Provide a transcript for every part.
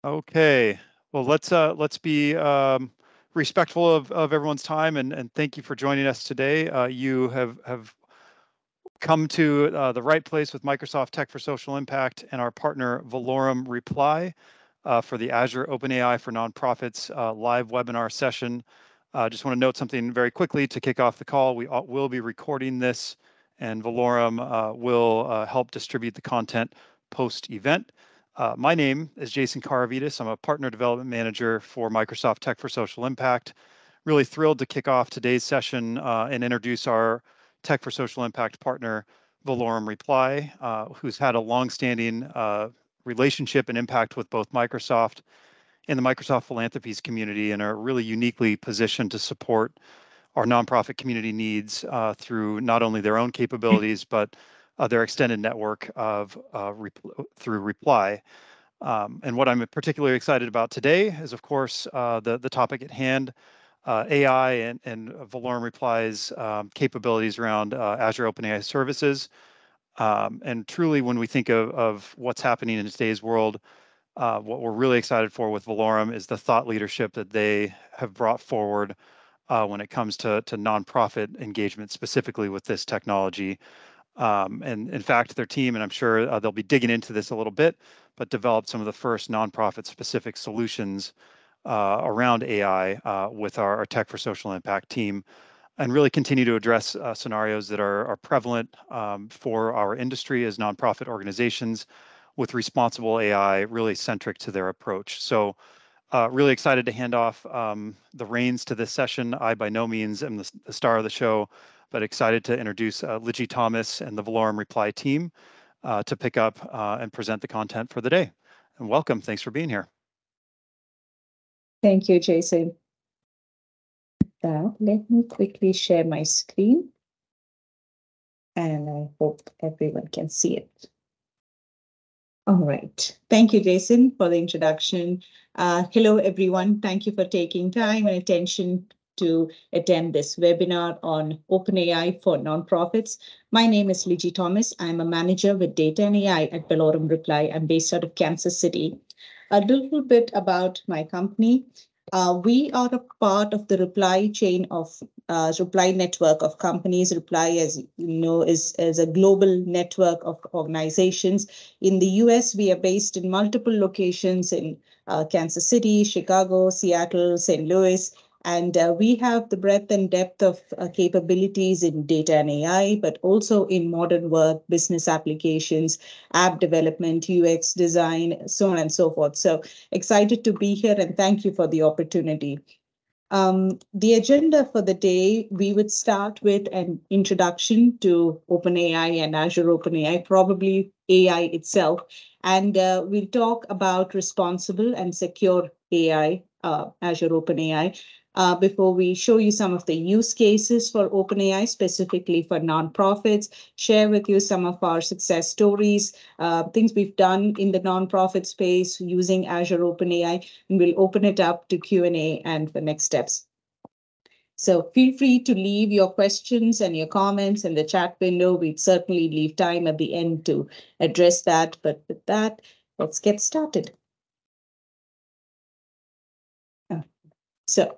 Okay, well, let's be respectful of everyone's time, and thank you for joining us today. You have come to the right place with Microsoft Tech for Social Impact and our partner Valorum Reply for the Azure OpenAI for Nonprofits live webinar session. Just want to note something very quickly to kick off the call. We will be recording this, and Valorum will help distribute the content post-event. My name is Jason Karavitas. I'm a partner development manager for Microsoft Tech for Social Impact. Really thrilled to kick off today's session and introduce our Tech for Social Impact partner, Valorum Reply, who's had a longstanding relationship and impact with both Microsoft and the Microsoft philanthropies community, and are really uniquely positioned to support our nonprofit community needs through not only their own capabilities, but their extended network of through Reply. And what I'm particularly excited about today is, of course, the topic at hand, AI and Valorum Reply's capabilities around Azure OpenAI services. And truly, when we think of what's happening in today's world, what we're really excited for with Valorum is the thought leadership that they have brought forward when it comes to nonprofit engagement, specifically with this technology. And in fact, their team, and I'm sure they'll be digging into this a little bit, but developed some of the first nonprofit specific solutions around AI with our Tech for Social Impact team, and really continue to address scenarios that are prevalent for our industry as nonprofit organizations with responsible AI really centric to their approach. So really excited to hand off the reins to this session. I by no means am the star of the show, but excited to introduce Ligi Thomas and the Valorum Reply team to pick up and present the content for the day. And welcome, thanks for being here. Thank you, Jason. Now, let me quickly share my screen, and I hope everyone can see it. All right. Thank you, Jason, for the introduction. Hello, everyone. Thank you for taking time and attention to attend this webinar on OpenAI for nonprofits. My name is Ligi Thomas. I'm a manager with Data and AI at Valorum Reply. I'm based out of Kansas City. A little bit about my company. We are a part of the Reply chain of Reply network of companies. Reply, as you know, is a global network of organizations. In the US, we are based in multiple locations in Kansas City, Chicago, Seattle, St. Louis. And we have the breadth and depth of capabilities in data and AI, but also in modern work, business applications, app development, UX design, so on and so forth. So excited to be here, and thank you for the opportunity. The agenda for the day, we would start with an introduction to OpenAI and Azure OpenAI, probably AI itself. And we'll talk about responsible and secure AI, Azure OpenAI. Before we show you some of the use cases for OpenAI, specifically for nonprofits, share with you some of our success stories, things we've done in the nonprofit space using Azure OpenAI, and we'll open it up to Q&A and the next steps. So feel free to leave your questions and your comments in the chat window. We'd certainly leave time at the end to address that. But with that, let's get started. So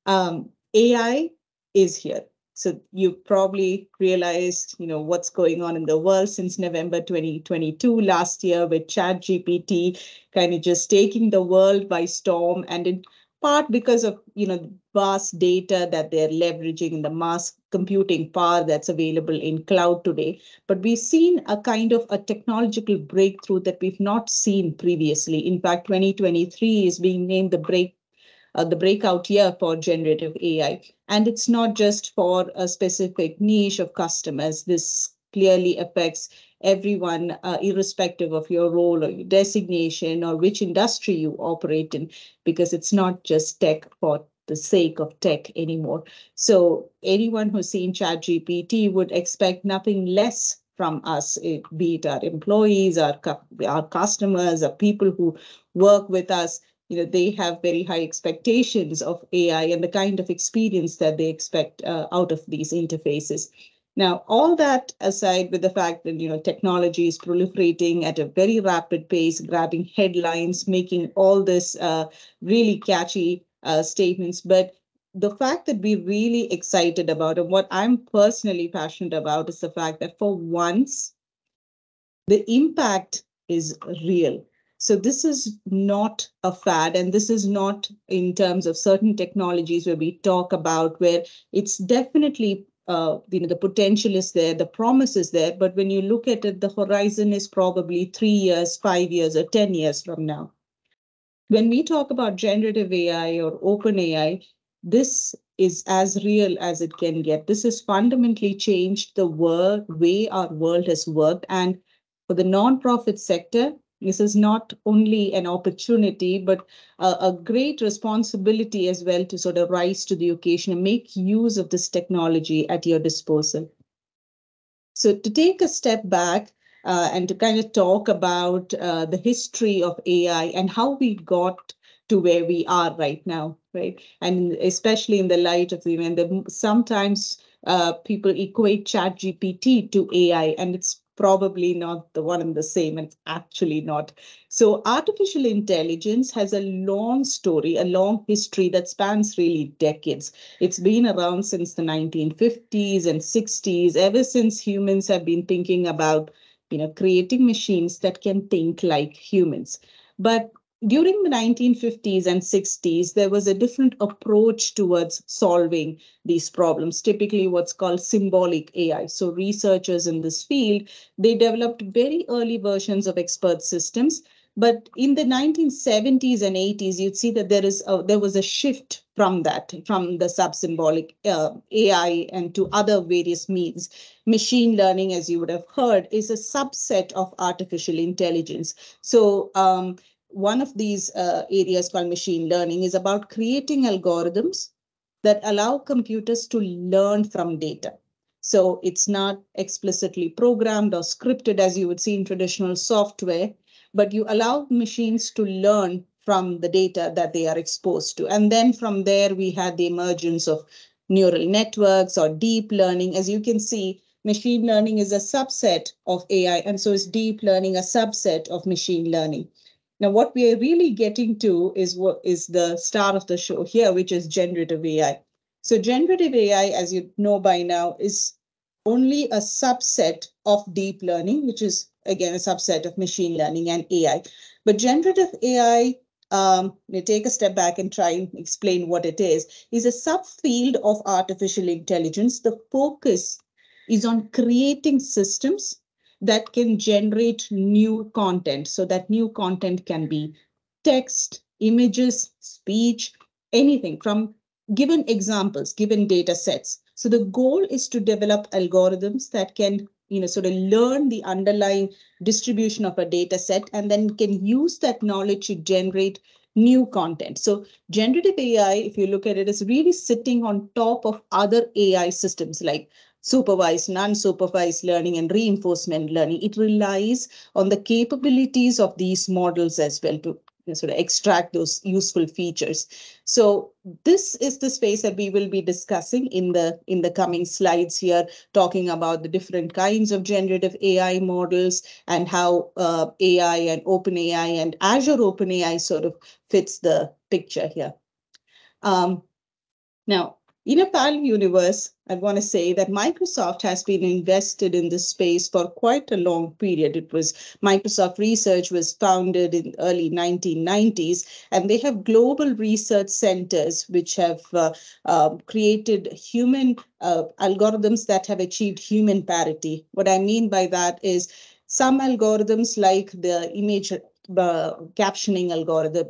AI is here. So you probably realized, what's going on in the world since November 2022, last year, with ChatGPT kind of just taking the world by storm, and in part because of, vast data that they're leveraging in the mass computing power that's available in cloud today. But we've seen a kind of a technological breakthrough that we've not seen previously. In fact, 2023 is being named the breakout year for generative AI. And it's not just for a specific niche of customers. This clearly affects everyone, irrespective of your role or your designation or which industry you operate in, because it's not just tech for the sake of tech anymore. So anyone who's seen ChatGPT would expect nothing less from us, be it our employees, our customers, or people who work with us. They have very high expectations of AI and the kind of experience that they expect out of these interfaces. Now, all that aside, with the fact that technology is proliferating at a very rapid pace, grabbing headlines, making all this really catchy statements, but the fact that we're really excited about, and what I'm personally passionate about, is the fact that for once, the impact is real. So this is not a fad, and this is not in terms of certain technologies where we talk about where it's definitely the potential is there, the promise is there, but when you look at it, the horizon is probably 3 years, 5 years, or 10 years from now. When we talk about generative AI or OpenAI, this is as real as it can get. This has fundamentally changed the way our world has worked. And for the nonprofit sector, this is not only an opportunity, but a great responsibility as well to sort of rise to the occasion and make use of this technology at your disposal. So to take a step back and to kind of talk about the history of AI and how we got to where we are right now, right? And especially in the light of sometimes people equate ChatGPT to AI, and it's probably not the one and the same. It's actually not. So artificial intelligence has a long story, a long history that spans really decades. It's been around since the 1950s and 60s, ever since humans have been thinking about, creating machines that can think like humans. But during the 1950s and 60s, there was a different approach towards solving these problems, typically what's called symbolic AI. So researchers in this field, they developed very early versions of expert systems. But in the 1970s and 80s, you'd see that there was a shift from the sub-symbolic AI and to other various means. Machine learning, as you would have heard, is a subset of artificial intelligence. So one of these areas called machine learning is about creating algorithms that allow computers to learn from data. So it's not explicitly programmed or scripted as you would see in traditional software, but you allow machines to learn from the data that they are exposed to. And then from there, we had the emergence of neural networks or deep learning. As you can see, machine learning is a subset of AI, and so is deep learning a subset of machine learning. Now, what we are really getting to is what is the star of the show here, which is generative AI. So generative AI, as you know by now, is only a subset of deep learning, which is, again, a subset of machine learning and AI. But generative AI, take a step back and try and explain what it is a subfield of artificial intelligence. The focus is on creating systems that can generate new content. So that new content can be text, images, speech, anything from given examples, given data sets. So the goal is to develop algorithms that can, sort of learn the underlying distribution of a data set and then can use that knowledge to generate new content. So generative AI, if you look at it, is really sitting on top of other AI systems like supervised and unsupervised learning and reinforcement learning. It relies on the capabilities of these models as well to sort of extract those useful features. So this is the space that we will be discussing in the coming slides here, talking about the different kinds of generative AI models and how AI and OpenAI and Azure OpenAI sort of fits the picture here. Now, in a parallel universe, I want to say that Microsoft has been invested in this space for quite a long period. Microsoft Research was founded in the early 1990s, and they have global research centers which have created human algorithms that have achieved human parity. What I mean by that is some algorithms like the image captioning algorithm,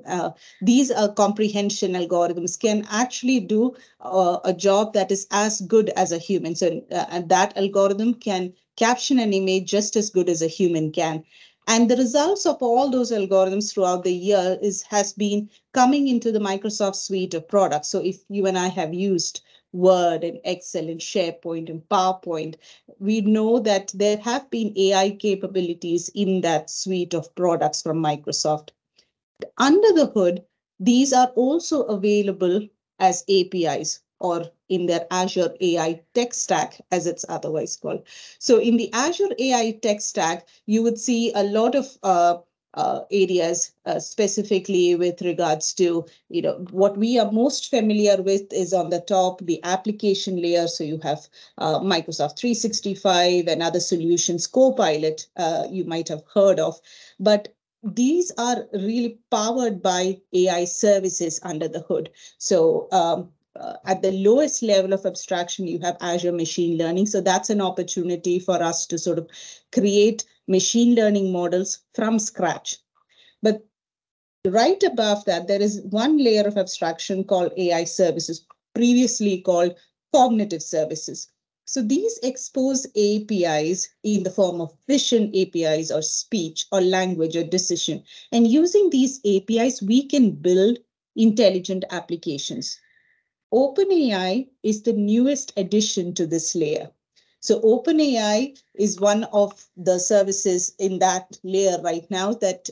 these comprehension algorithms can actually do a job that is as good as a human. So and that algorithm can caption an image just as good as a human can. And the results of all those algorithms throughout the year has been coming into the Microsoft suite of products. So if you and I have used Word and Excel and SharePoint and PowerPoint, we know that there have been AI capabilities in that suite of products from Microsoft. Under the hood, these are also available as APIs or in their Azure AI tech stack, as it's otherwise called. So in the Azure AI tech stack, you would see a lot of areas specifically with regards to, what we are most familiar with is on the top, the application layer. So you have Microsoft 365 and other solutions, Copilot, you might have heard of. But these are really powered by AI services under the hood. So at the lowest level of abstraction, you have Azure machine learning. So that's an opportunity for us to sort of create machine learning models from scratch. But right above that, there is one layer of abstraction called AI services, previously called cognitive services. So these expose APIs in the form of vision APIs or speech or language or decision. And using these APIs, we can build intelligent applications. OpenAI is the newest addition to this layer. So OpenAI is one of the services in that layer right now that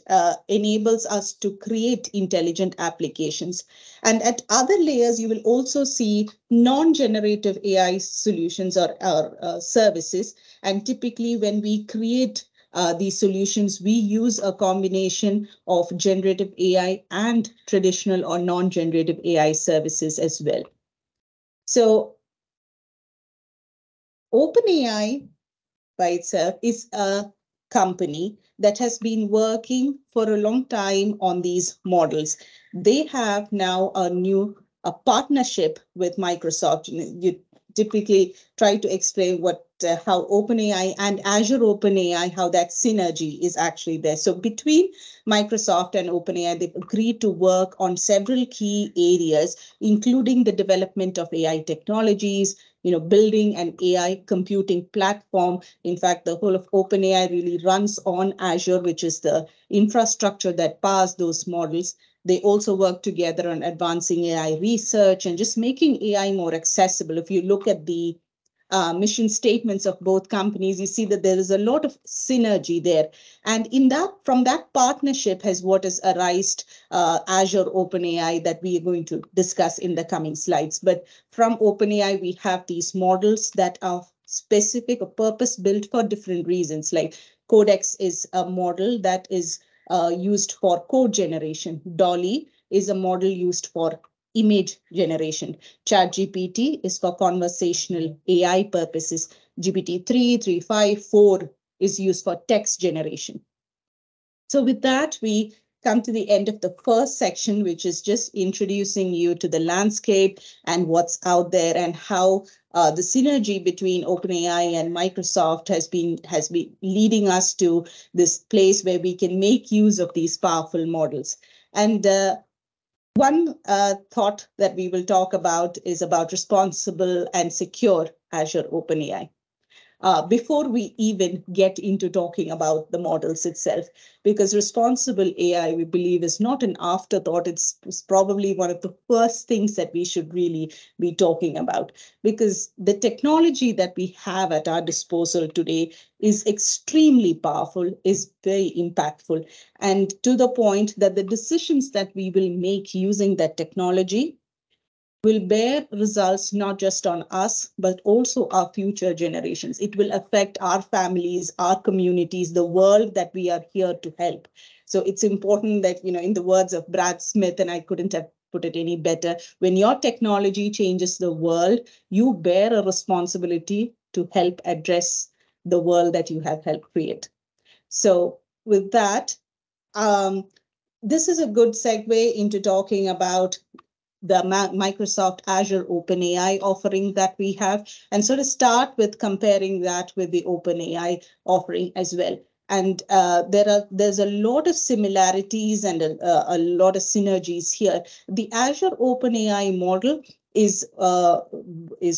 enables us to create intelligent applications. And at other layers, you will also see non-generative AI solutions or services. And typically when we create these solutions, we use a combination of generative AI and traditional or non-generative AI services as well. So OpenAI by itself is a company that has been working for a long time on these models. They have now a partnership with Microsoft. You typically try to explain how OpenAI and Azure OpenAI, how that synergy is actually there. So between Microsoft and OpenAI, they've agreed to work on several key areas, including the development of AI technologies, building an AI computing platform. In fact, the whole of OpenAI really runs on Azure, which is the infrastructure that powers those models. They also work together on advancing AI research and just making AI more accessible. If you look at the mission statements of both companies, you see that there is a lot of synergy there. And from that partnership has what has arisen Azure OpenAI that we are going to discuss in the coming slides. But from OpenAI, we have these models that are specific or purpose-built for different reasons. Like Codex is a model that is used for code generation. Dolly is a model used for image generation. ChatGPT is for conversational AI purposes. GPT-3, 3, 5, 4 is used for text generation. So with that, we come to the end of the first section, which is just introducing you to the landscape and what's out there and how the synergy between OpenAI and Microsoft has been leading us to this place where we can make use of these powerful models. And one thought that we will talk about is about responsible and secure Azure OpenAI. Before we even get into talking about the models itself, because responsible AI, we believe, is not an afterthought. It's probably one of the first things that we should really be talking about, because the technology that we have at our disposal today is extremely powerful, is very impactful, and to the point that the decisions that we will make using that technology will bear results not just on us, but also our future generations. It will affect our families, our communities, the world that we are here to help. So it's important that, in the words of Brad Smith, and I couldn't have put it any better, when your technology changes the world, you bear a responsibility to help address the world that you have helped create. So with that, this is a good segue into talking about the Microsoft Azure OpenAI offering that we have, and sort of start with comparing that with the OpenAI offering as well. And there's a lot of similarities and a lot of synergies here. The Azure OpenAI model is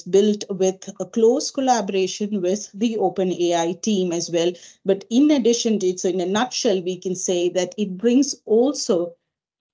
built with a close collaboration with the OpenAI team as well. But in addition to it, so in a nutshell, we can say that it brings also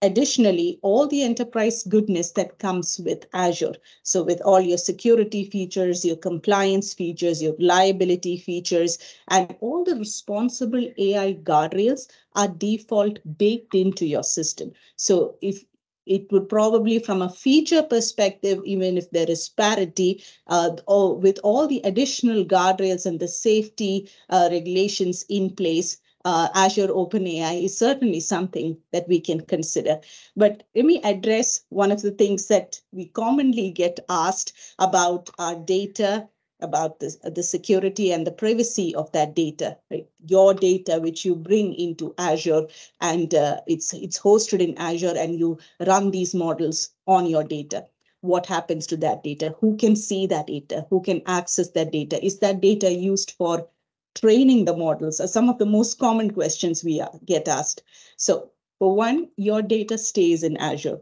additionally, all the enterprise goodness that comes with Azure. So with all your security features, your compliance features, your reliability features, and all the responsible AI guardrails are default baked into your system. So if it would probably, from a feature perspective, even if there is parity, or with all the additional guardrails and the safety regulations in place, Azure OpenAI is certainly something that we can consider. But let me address one of the things that we commonly get asked about our data, about the security and the privacy of that data, right? Your data, which you bring into Azure, and it's hosted in Azure, and you run these models on your data. What happens to that data? Who can see that data? Who can access that data? Is that data used for training the models? Are some of the most common questions we get asked. So for one, your data stays in Azure.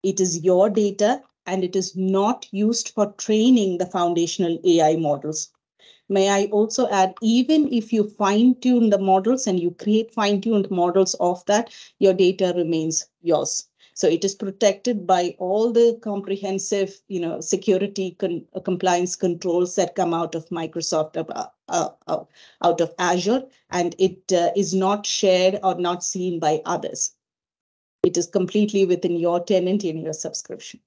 It is your data, and it is not used for training the foundational AI models. May I also add, even if you fine-tune the models and you create fine-tuned models of that, your data remains yours. So it is protected by all the comprehensive, security compliance controls that come out of Microsoft, out of Azure, and it is not shared or not seen by others. It is completely within your tenant in your subscription.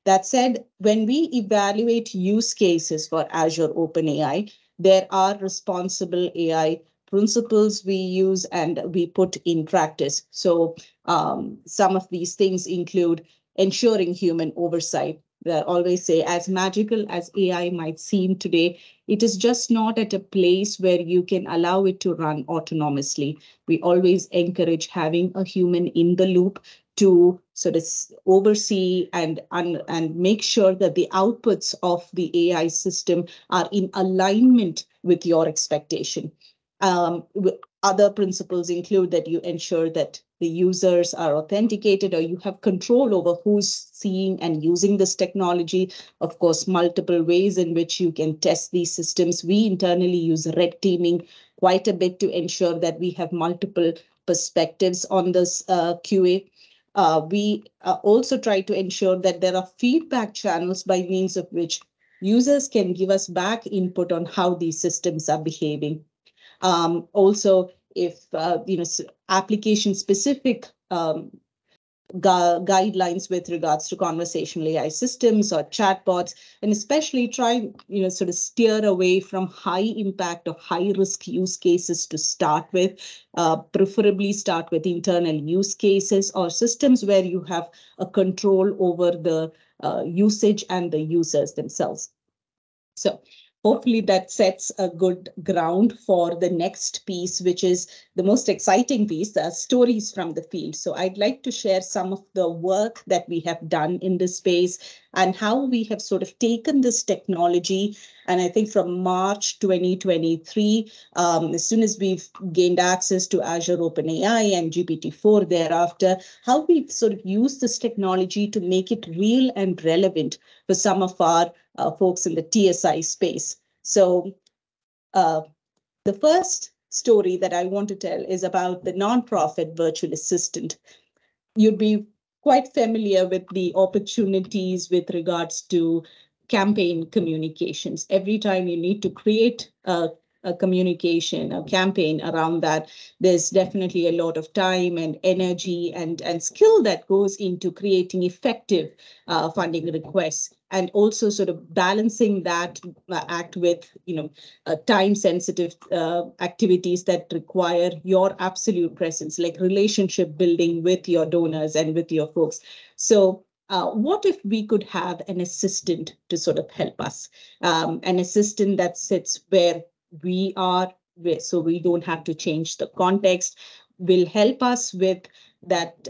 That said, when we evaluate use cases for Azure OpenAI, there are responsible AI principles we use and we put in practice. So some of these things include ensuring human oversight. I always say, as magical as AI might seem today, it is just not at a place where you can allow it to run autonomously. We always encourage having a human in the loop to sort of oversee and make sure that the outputs of the AI system are in alignment with your expectation. Other principles include that you ensure that the users are authenticated, or you have control over who's seeing and using this technology. Of course, multiple ways in which you can test these systems. We internally use red teaming quite a bit to ensure that we have multiple perspectives on this QA. We also try to ensure that there are feedback channels by means of which users can give us back input on how these systems are behaving. Also, if application specific guidelines with regards to conversational AI systems or chatbots, and especially try, sort of steer away from high impact or high risk use cases to start with, preferably start with internal use cases or systems where you have a control over the usage and the users themselves. So hopefully that sets a good ground for the next piece, which is the most exciting piece, the stories from the field. So I'd like to share some of the work that we have done in this space and how we have sort of taken this technology. And I think from March 2023, as soon as we've gained access to Azure OpenAI and GPT-4 thereafter, how we've sort of used this technology to make it real and relevant for some of our folks in the TSI space. So the first story that I want to tell is about the nonprofit virtual assistant. You'd be quite familiar with the opportunities with regards to campaign communications. Every time you need to create a communication, a campaign around that, there's definitely a lot of time and energy and skill that goes into creating effective funding requests, and also sort of balancing that act with time sensitive activities that require your absolute presence, like relationship building with your donors and with your folks. So what if we could have an assistant to sort of help us, an assistant that sits where we are, so we don't have to change the context, will help us with that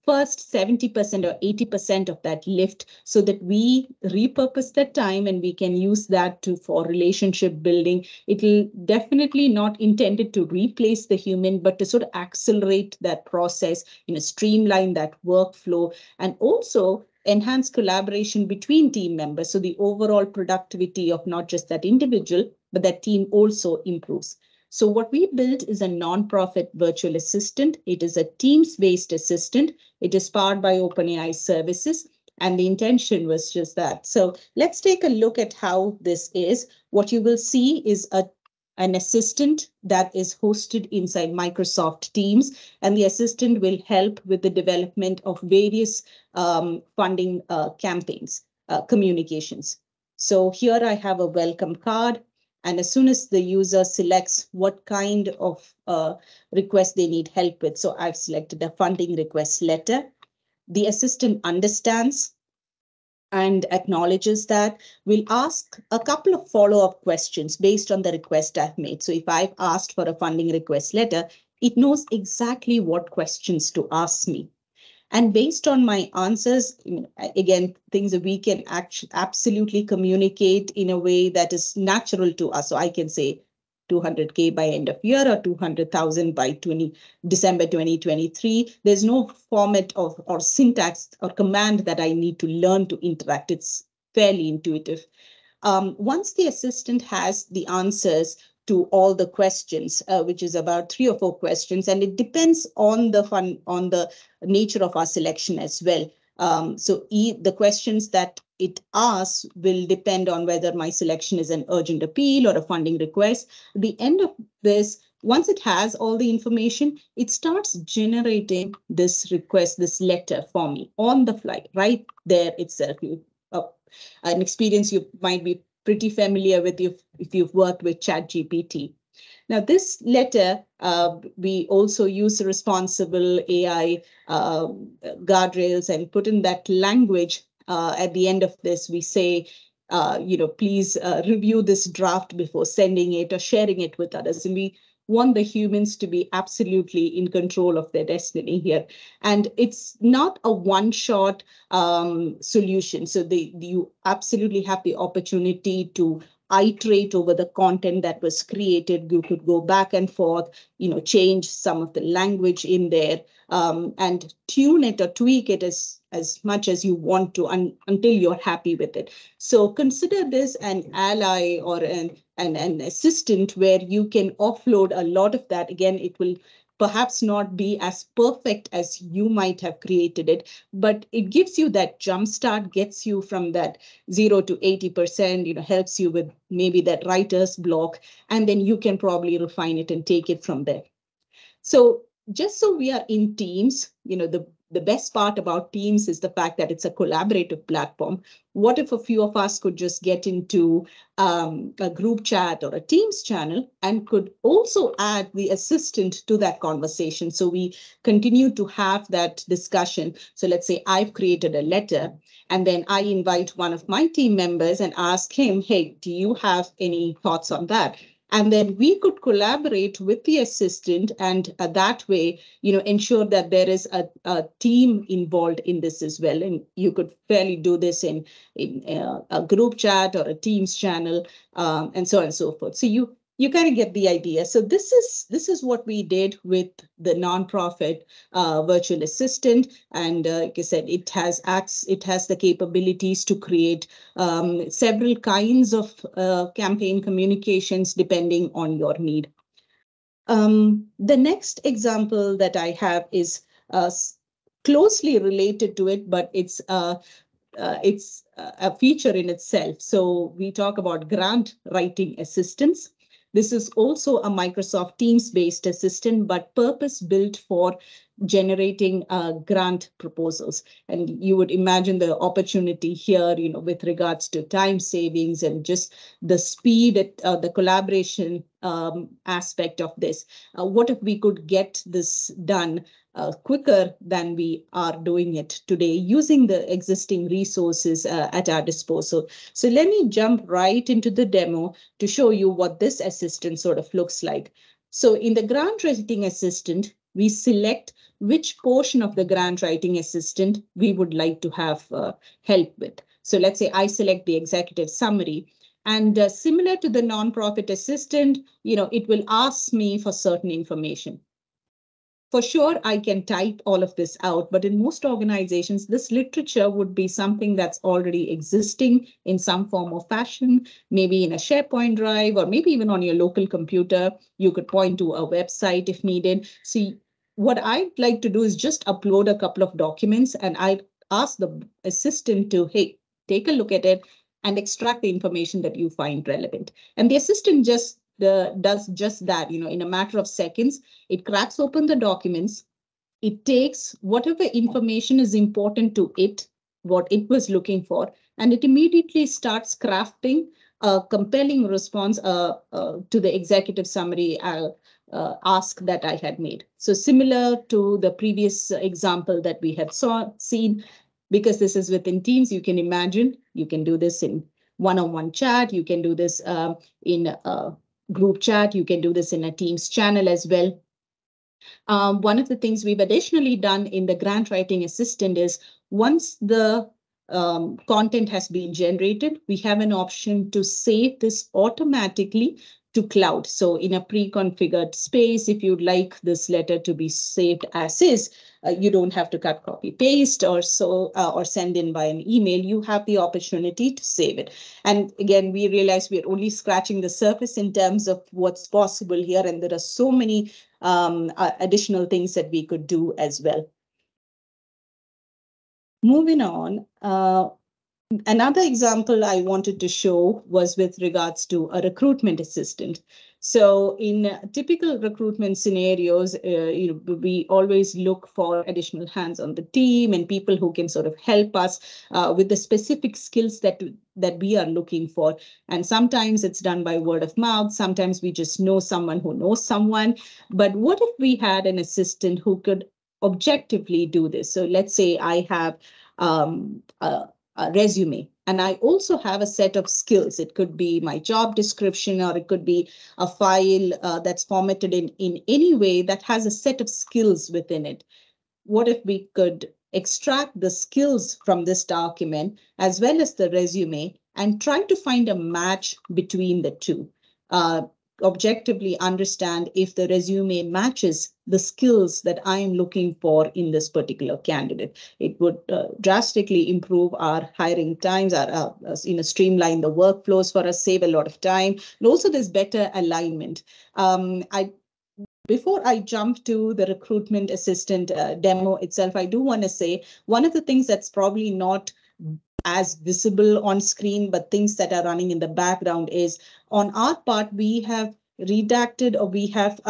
first 70% or 80% of that lift, so that we repurpose that time and we can use that for relationship building. It will definitely not intended to replace the human, but to sort of accelerate that process, streamline that workflow, and also enhance collaboration between team members. So the overall productivity of not just that individual, but that team also improves. So what we built is a nonprofit virtual assistant. It is a Teams-based assistant. It is powered by OpenAI services, and the intention was just that. So let's take a look at how this is. What you will see is a an assistant that is hosted inside Microsoft Teams, and the assistant will help with the development of various funding campaigns, communications. So here I have a welcome card, and as soon as the user selects what kind of request they need help with, so I've selected a funding request letter. The assistant understands and acknowledges that. We'll ask a couple of follow-up questions based on the request I've made. So if I've asked for a funding request letter, it knows exactly what questions to ask me. And based on my answers, again, things that we can absolutely communicate in a way that is natural to us. So I can say 200K by end of year or 200,000 by December 2023. There's no format or syntax or command that I need to learn to interact. It's fairly intuitive. Once the assistant has the answers to all the questions, which is about 3 or 4 questions, and it depends on the nature of our selection as well. So the questions that it asks will depend on whether my selection is an urgent appeal or a funding request. At the end of this, once it has all the information, it starts generating this request, this letter for me on the fly, right there itself. An experience you might be pretty familiar with if you've worked with ChatGPT. Now, this letter, we also use responsible AI guardrails and put in that language. At the end of this, we say, please review this draft before sending it or sharing it with others. And we want the humans to be absolutely in control of their destiny here. And it's not a one-shot solution. So you absolutely have the opportunity to iterate over the content that was created. You could go back and forth, change some of the language in there, and tune it or tweak it as much as you want to until you're happy with it. So consider this an ally or an assistant where you can offload a lot of that. Again, it will perhaps not be as perfect as you might have created it, but it gives you that jump start, gets you from that 0 to 80%, helps you with maybe that writer's block, and then you can probably refine it and take it from there. So just so we are in Teams, the best part about Teams is the fact that it's a collaborative platform. What if a few of us could just get into a group chat or a Teams channel and could also add the assistant to that conversation? So we continue to have that discussion. So let's say I've created a letter and then I invite one of my team members and ask him, hey, do you have any thoughts on that? And then we could collaborate with the assistant and that way, ensure that there is a team involved in this as well. And you could fairly do this in a group chat or a Teams channel, and so on and so forth. So you kind of get the idea. So this is what we did with the nonprofit virtual assistant, and like I said, it has the capabilities to create several kinds of campaign communications depending on your need. The next example that I have is closely related to it, but it's a feature in itself. So we talk about grant writing assistance. This is also a Microsoft Teams-based assistant, but purpose-built for generating grant proposals. And you would imagine the opportunity here, with regards to time savings and just the speed, the collaboration aspect of this. What if we could get this done quicker than we are doing it today using the existing resources at our disposal? So let me jump right into the demo to show you what this assistant sort of looks like. So in the grant writing assistant, we select which portion of the grant writing assistant we would like to have help with. So let's say I select the executive summary. And similar to the nonprofit assistant, it will ask me for certain information. For sure, I can type all of this out, but in most organizations, this literature would be something that's already existing in some form or fashion, maybe in a SharePoint drive, or maybe even on your local computer. You could point to a website if needed. So what I'd like to do is just upload a couple of documents, and I'd ask the assistant to, hey, take a look at it and extract the information that you find relevant. And the assistant just does just that. In a matter of seconds, it cracks open the documents. It takes whatever information is important to it, what it was looking for, and it immediately starts crafting a compelling response to the executive summary ask that I had made. So similar to the previous example that we had seen, because this is within Teams, you can imagine you can do this in one-on-one chat. You can do this in a group chat. You can do this in a Teams channel as well. One of the things we've additionally done in the grant writing assistant is once the content has been generated, we have an option to save this automatically to cloud. So in a pre-configured space, if you'd like this letter to be saved as is, you don't have to cut, copy, paste or send in by an email. You have the opportunity to save it. And again, we realize we're only scratching the surface in terms of what's possible here. And there are so many additional things that we could do as well. Moving on, another example I wanted to show was with regards to a recruitment assistant. So in typical recruitment scenarios, we always look for additional hands on the team and people who can sort of help us with the specific skills that we are looking for. And sometimes it's done by word of mouth. Sometimes we just know someone who knows someone. But what if we had an assistant who could objectively do this? So let's say I have a resume, and I also have a set of skills. It could be my job description, or it could be a file that's formatted in any way that has a set of skills within it. What if we could extract the skills from this document as well as the resume and try to find a match between the two? Objectively understand if the resume matches the skills that I'm looking for in this particular candidate. It would drastically improve our hiring times, our streamline the workflows for us, save a lot of time. And also there's better alignment. Before I jump to the recruitment assistant demo itself, I do want to say one of the things that's probably not as visible on screen, but things that are running in the background is on our part, we have redacted, or we have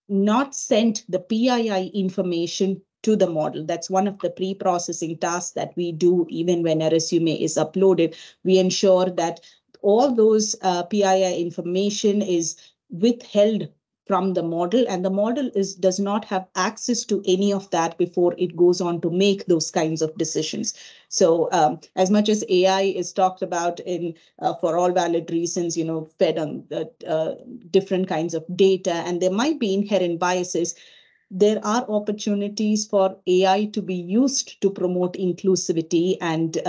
not sent the PII information to the model. That's one of the pre-processing tasks that we do even when a resume is uploaded. We ensure that all those PII information is withheld from the model, and the model does not have access to any of that before it goes on to make those kinds of decisions. So as much as AI is talked about in for all valid reasons, fed on different kinds of data, and there might be inherent biases, there are opportunities for AI to be used to promote inclusivity and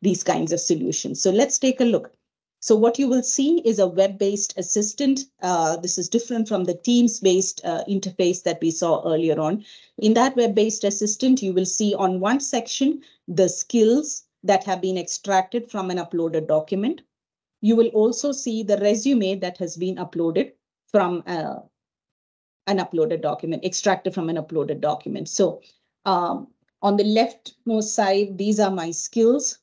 these kinds of solutions. So let's take a look. So what you will see is a web-based assistant. This is different from the Teams-based interface that we saw earlier on. In that web-based assistant, you will see on one section the skills that have been extracted from an uploaded document. You will also see the resume that has been uploaded from an uploaded document, extracted from an uploaded document. So on the leftmost side, these are my skills.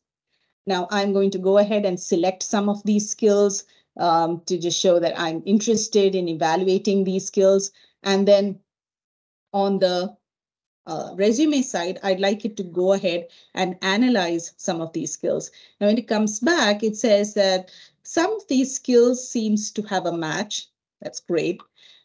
Now I'm going to go ahead and select some of these skills to just show that I'm interested in evaluating these skills. And then on the resume side, I'd like it to go ahead and analyze some of these skills. Now, when it comes back, it says that some of these skills seems to have a match. That's great.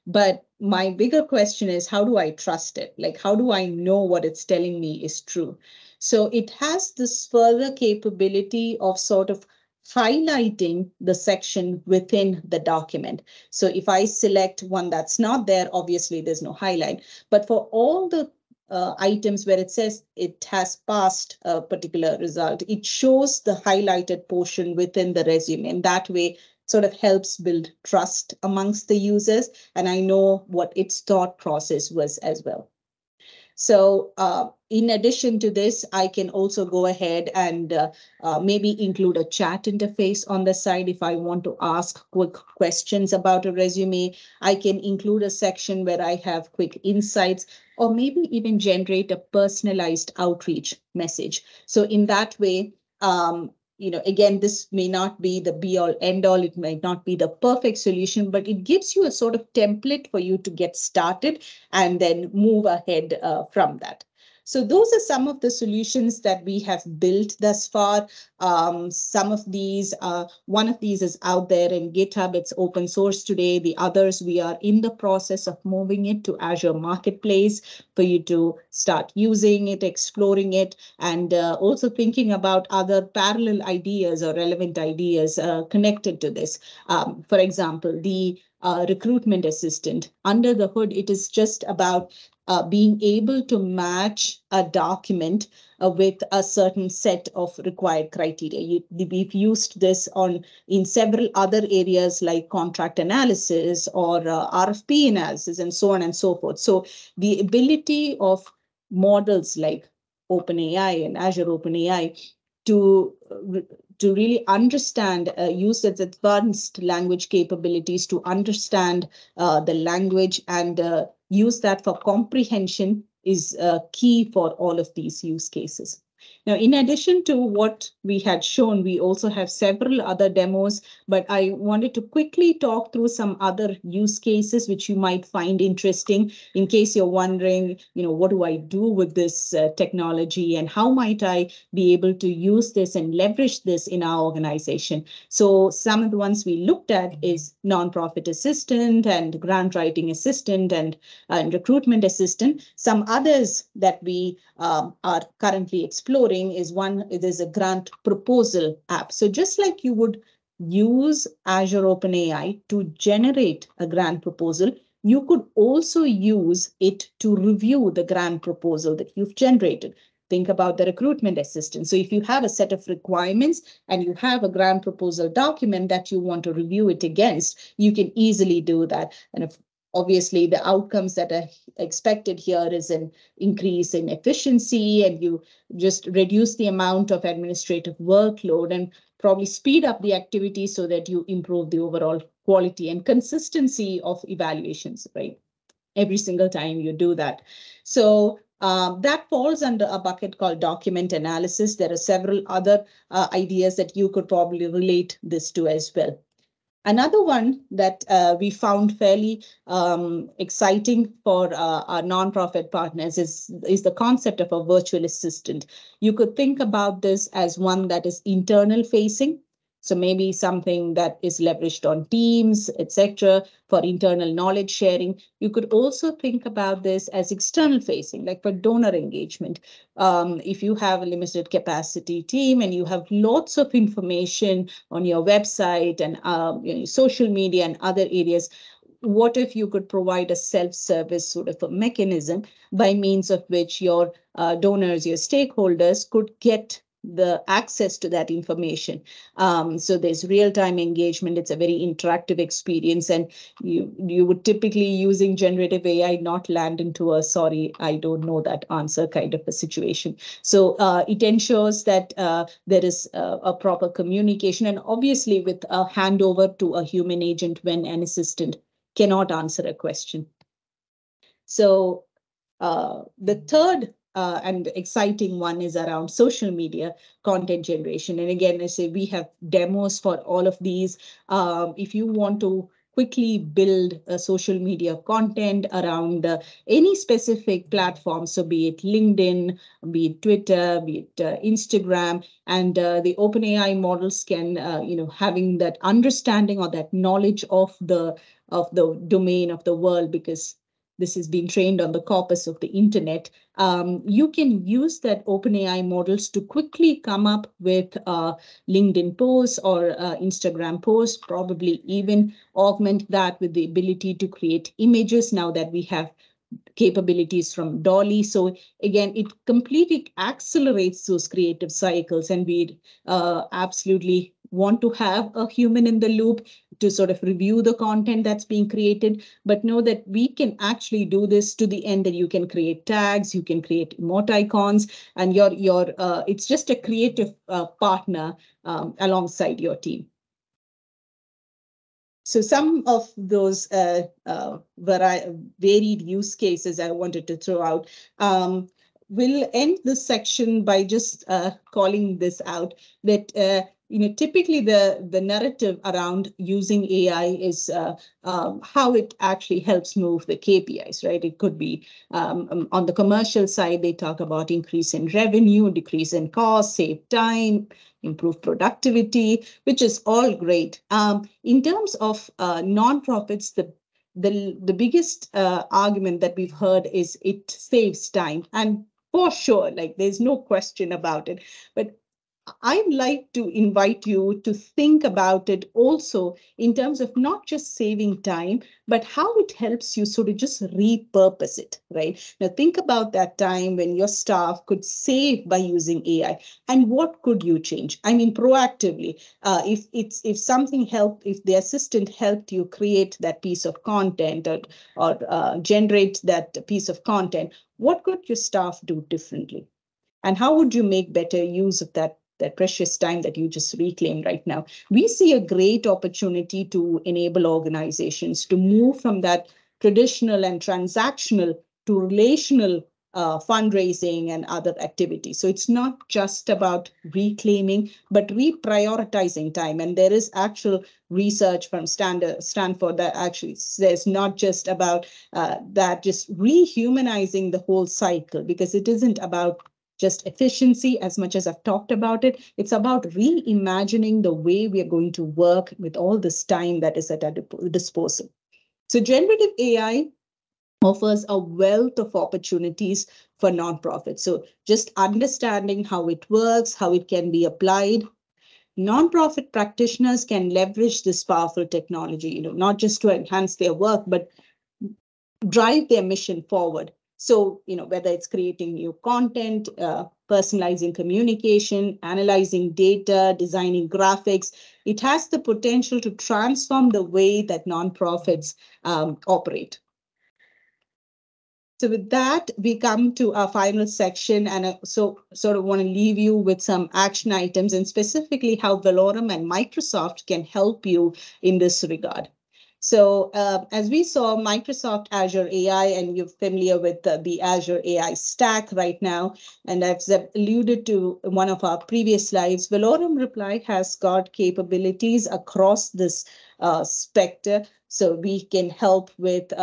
But my bigger question is, how do I trust it? Like, how do I know what it's telling me is true? So it has this further capability of sort of highlighting the section within the document. So if I select one that's not there, obviously there's no highlight. But for all the items where it says it has passed a particular result, it shows the highlighted portion within the resume. And that way sort of helps build trust amongst the users. And I know what its thought process was as well. So in addition to this, I can also go ahead and maybe include a chat interface on the side. If I want to ask quick questions about a resume, I can include a section where I have quick insights, or maybe even generate a personalized outreach message. So in that way, again, this may not be the be all end all. It might not be the perfect solution, but it gives you a sort of template for you to get started and then move ahead from that. So those are some of the solutions that we have built thus far. Some of these, one of these is out there in GitHub. It's open source today. The others, we are in the process of moving it to Azure Marketplace for you to start using it, exploring it, and also thinking about other parallel ideas or relevant ideas connected to this. For example, the recruitment assistant. Under the hood, it is just about being able to match a document with a certain set of required criteria. We've used this in several other areas like contract analysis or RFP analysis and so on and so forth. So the ability of models like OpenAI and Azure OpenAI to really understand, use its advanced language capabilities to understand the language and use that for comprehension is key for all of these use cases. Now, in addition to what we had shown, we also have several other demos, but I wanted to quickly talk through some other use cases which you might find interesting in case you're wondering, what do I do with this technology and how might I be able to use this and leverage this in our organization. So some of the ones we looked at is nonprofit assistant and grant writing assistant and recruitment assistant. Some others that we are currently exploring is there's a grant proposal app. So just like you would use Azure OpenAI to generate a grant proposal, you could also use it to review the grant proposal that you've generated. Think about the recruitment assistant. So if you have a set of requirements and you have a grant proposal document that you want to review it against, you can easily do that. And obviously, the outcomes that are expected here is an increase in efficiency, and you just reduce the amount of administrative workload and probably speed up the activity so that you improve the overall quality and consistency of evaluations, right? Every single time you do that. So that falls under a bucket called document analysis. There are several other ideas that you could probably relate this to as well. Another one that we found fairly exciting for our nonprofit partners is the concept of a virtual assistant. You could think about this as one that is internal facing. So maybe something that is leveraged on Teams, etc., for internal knowledge sharing. You could also think about this as external facing, like for donor engagement. If you have a limited capacity team and you have lots of information on your website and social media and other areas, what if you could provide a self-service sort of a mechanism by means of which your donors, your stakeholders could get the access to that information. So there's real-time engagement. It's a very interactive experience, and you would typically, using generative AI, not land into a sorry, I don't know that answer kind of a situation. So it ensures that there is a proper communication, and obviously with a handover to a human agent when an assistant cannot answer a question. So the third and exciting one is around social media content generation. And again, I say we have demos for all of these. If you want to quickly build a social media content around any specific platform, so be it LinkedIn, be it Twitter, be it Instagram, and the OpenAI models can, having that understanding or that knowledge of the domain of the world, because this has been trained on the corpus of the internet. You can use that OpenAI models to quickly come up with LinkedIn posts or Instagram posts, probably even augment that with the ability to create images now that we have capabilities from Dolly. So again, it completely accelerates those creative cycles, and we absolutely want to have a human in the loop to sort of review the content that's being created, but know that we can actually do this to the end that you can create tags, you can create emoticons, and it's just a creative partner alongside your team. So some of those varied use cases I wanted to throw out. we'll end this section by just calling this out, that typically the narrative around using AI is how it actually helps move the KPIs, right? It could be on the commercial side, they talk about increase in revenue, decrease in cost, save time, improve productivity, which is all great. In terms of nonprofits, the biggest argument that we've heard is it saves time. And for sure, like there's no question about it. But I'd like to invite you to think about it also in terms of not just saving time, but how it helps you sort of just repurpose it, right? Now, think about that time when your staff could save by using AI, and what could you change? I mean, proactively, if something helped, if the assistant helped you create that piece of content or generate that piece of content, what could your staff do differently? And how would you make better use of that precious time that you just reclaimed right now? We see a great opportunity to enable organizations to move from that traditional and transactional to relational fundraising and other activities. So it's not just about reclaiming, but reprioritizing time. And there is actual research from Stanford that actually says not just about that, just rehumanizing the whole cycle, because it isn't about just efficiency as much as I've talked about it. It's about reimagining the way we are going to work with all this time that is at our disposal. So generative AI offers a wealth of opportunities for nonprofits. So just understanding how it works, how it can be applied. Nonprofit practitioners can leverage this powerful technology, not just to enhance their work, but drive their mission forward. So, whether it's creating new content, personalizing communication, analyzing data, designing graphics, it has the potential to transform the way that nonprofits operate. So with that, we come to our final section, and I sort of want to leave you with some action items, and specifically how Velorum and Microsoft can help you in this regard. So as we saw, Microsoft Azure AI, and you're familiar with the Azure AI stack right now, and I've alluded to one of our previous slides, Velorum Reply has got capabilities across this spectrum. So we can help with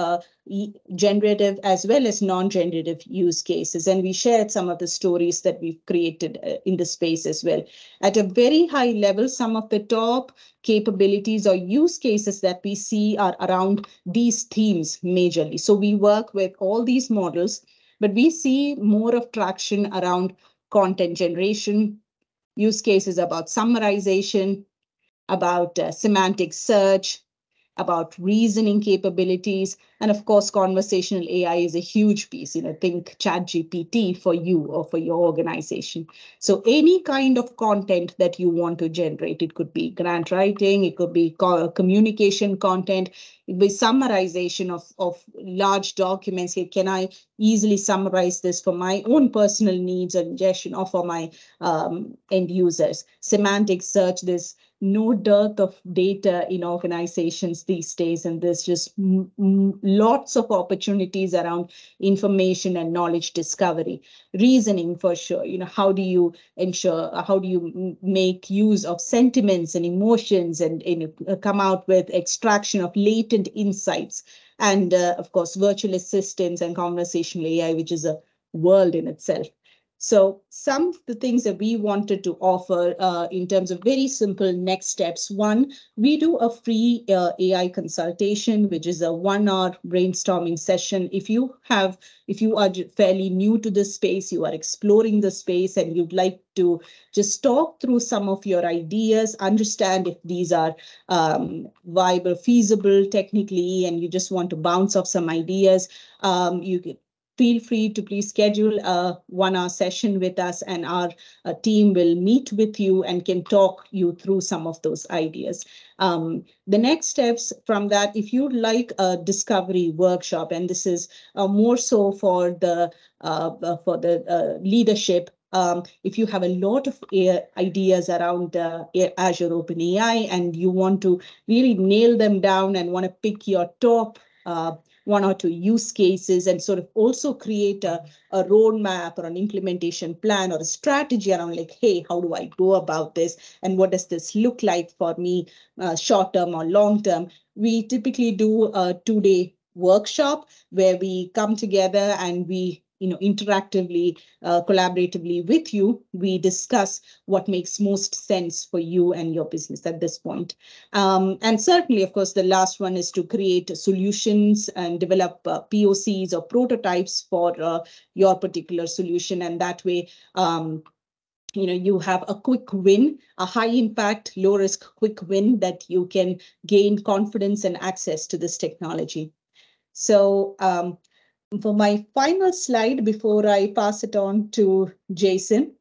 generative as well as non-generative use cases. And we shared some of the stories that we've created in the space as well. At a very high level, some of the top capabilities or use cases that we see are around these themes majorly. So we work with all these models, but we see more of traction around content generation, use cases about summarization, about semantic search, about reasoning capabilities. And of course, conversational AI is a huge piece. Think ChatGPT for you or for your organization. So any kind of content that you want to generate, it could be grant writing, it could be communication content, it could be summarization of large documents. Here, can I easily summarize this for my own personal needs or ingestion, or for my end users? Semantic search, there's no dearth of data in organizations these days, and there's just lots of opportunities around information and knowledge discovery. Reasoning, for sure, how do you make use of sentiments and emotions and come out with extraction of latent insights? And of course, virtual assistants and conversational AI, which is a world in itself. So some of the things that we wanted to offer in terms of very simple next steps. One, we do a free AI consultation, which is a 1-hour brainstorming session. If you are fairly new to this space, you are exploring the space, and you'd like to just talk through some of your ideas, understand if these are viable, feasible technically, and you just want to bounce off some ideas, you can feel free to please schedule a 1-hour session with us, and our team will meet with you and can talk you through some of those ideas. The next steps from that, if you'd like a discovery workshop, and this is more so for the leadership, if you have a lot of ideas around Azure OpenAI and you want to really nail them down and want to pick your top one or two use cases and sort of also create a roadmap or an implementation plan or a strategy around like, hey, how do I go about this? And what does this look like for me, short term or long term? We typically do a 2-day workshop where we come together and we interactively, collaboratively with you, we discuss what makes most sense for you and your business at this point. And certainly, of course, the last one is to create solutions and develop POCs or prototypes for your particular solution. And that way, you have a quick win, a high impact, low risk, quick win that you can gain confidence and access to this technology. So for my final slide, before I pass it on to Jason,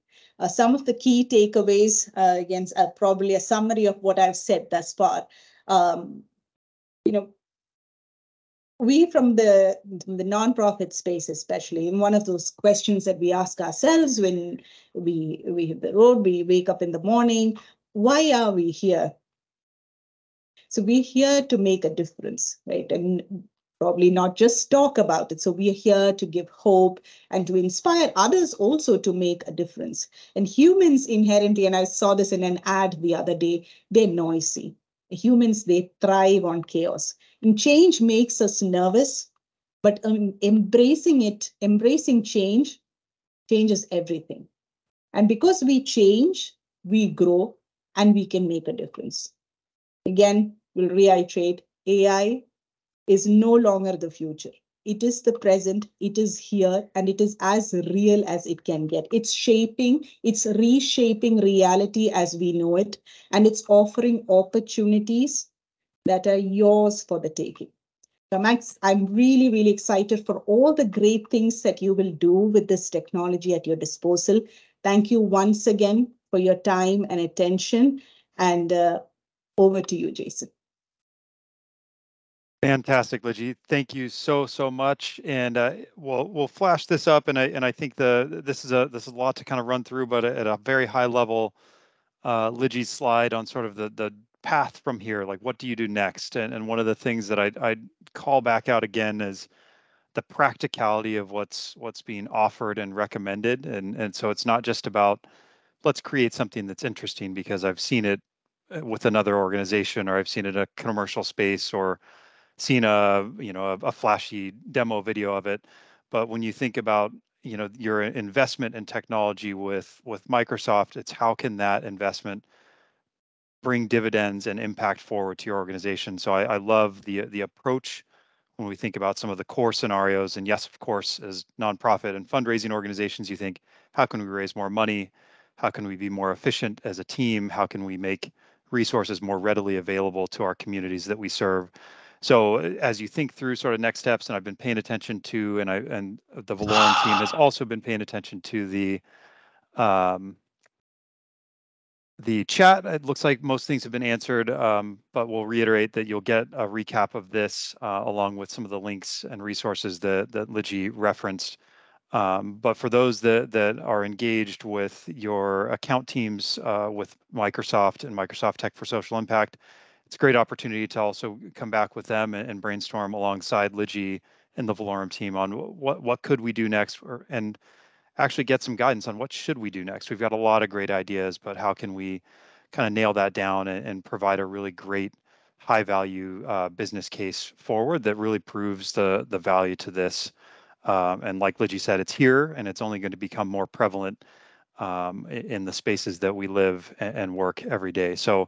some of the key takeaways, again, probably a summary of what I've said thus far. We from the nonprofit space, especially, in one of those questions that we ask ourselves when we hit the road, we wake up in the morning, why are we here? So we're here to make a difference, right? And probably not just talk about it. So we are here to give hope and to inspire others also to make a difference. And humans inherently, and I saw this in an ad the other day, they're noisy. Humans, they thrive on chaos. And change makes us nervous, but embracing change changes everything. And because we change, we grow, and we can make a difference. Again, we'll reiterate, AI is no longer the future. It is the present, it is here, and it is as real as it can get. It's reshaping reality as we know it, and it's offering opportunities that are yours for the taking. So Max, I'm really, really excited for all the great things that you will do with this technology at your disposal. Thank you once again for your time and attention, and over to you, Jason. Fantastic, Liji. Thank you so much. And we'll flash this up, and I think this is a lot to kind of run through, but at a very high level, Liji's slide on sort of the path from here, like what do you do next? And one of the things that I'd call back out again is the practicality of what's being offered and recommended. And so it's not just about let's create something that's interesting because I've seen it with another organization, or I've seen it in a commercial space, or seen a flashy demo video of it. But when you think about your investment in technology with Microsoft, it's how can that investment bring dividends and impact forward to your organization. So I love the approach when we think about some of the core scenarios. And yes, of course, as nonprofit and fundraising organizations, you think, how can we raise more money? How can we be more efficient as a team? How can we make resources more readily available to our communities that we serve? So as you think through sort of next steps, and I've been paying attention to, and the Valorum team has also been paying attention to the chat. It looks like most things have been answered, but we'll reiterate that you'll get a recap of this along with some of the links and resources that Liji referenced. But for those that are engaged with your account teams with Microsoft and Microsoft Tech for Social Impact, it's a great opportunity to also come back with them and brainstorm alongside Liji and the Valorum team on what could we do next, and actually get some guidance on what should we do next. We've got a lot of great ideas, but how can we kind of nail that down and provide a really great high value business case forward that really proves the value to this. And like Liji said, it's here and it's only going to become more prevalent in the spaces that we live and work every day. So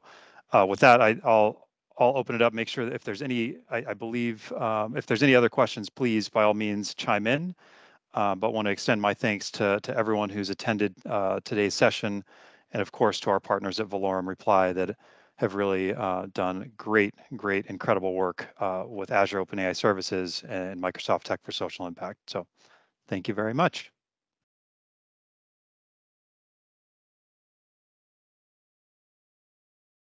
with that, I'll open it up, make sure that if there's any, I believe, if there's any other questions, please, by all means, chime in. But want to extend my thanks to everyone who's attended today's session, and of course to our partners at Valorum Reply that have really done great, incredible work with Azure OpenAI services and Microsoft Tech for Social Impact. So thank you very much.